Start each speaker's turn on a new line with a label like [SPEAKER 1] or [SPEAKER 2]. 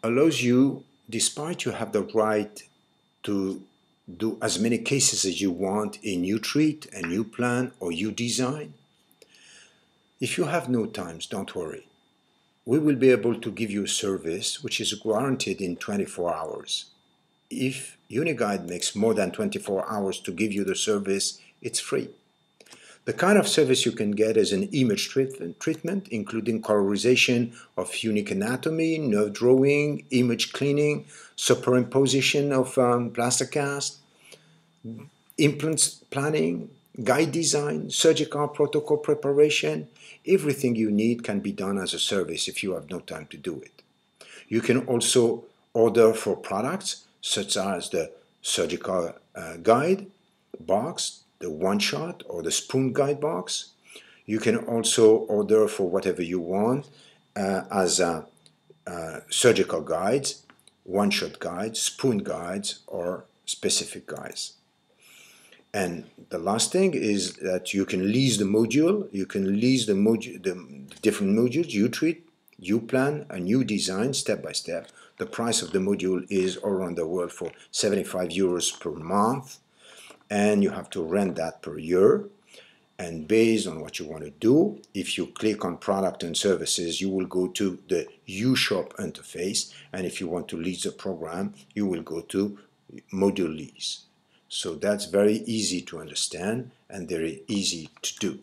[SPEAKER 1] allows you, despite you have the right to do as many cases as you want in U-Treat and U-Plan or U-Design. If you have no times, don't worry. We will be able to give you a service which is guaranteed in 24 hours. If Uniguide makes more than 24 hours to give you the service, it's free. The kind of service you can get is an image treatment, including colorization of unique anatomy, nerve drawing, image cleaning, superimposition of plaster cast, implants planning, guide design, surgical protocol preparation. Everything you need can be done as a service if you have no time to do it. You can also order for products such as the surgical guide box, the one-shot or the spoon guide box. You can also order for whatever you want as surgical guides, one-shot guides, spoon guides, or specific guides. And the last thing is that you can lease the module. You can lease the different modules, U-Treat, U-Plan, and U-Design step by step. The price of the module is all around the world for 75 euros per month, and you have to rent that per year. And based on what you want to do, if you click on product and services, you will go to the U-Shop interface, and if you want to lease the program, you will go to module lease. So that's very easy to understand and very easy to do.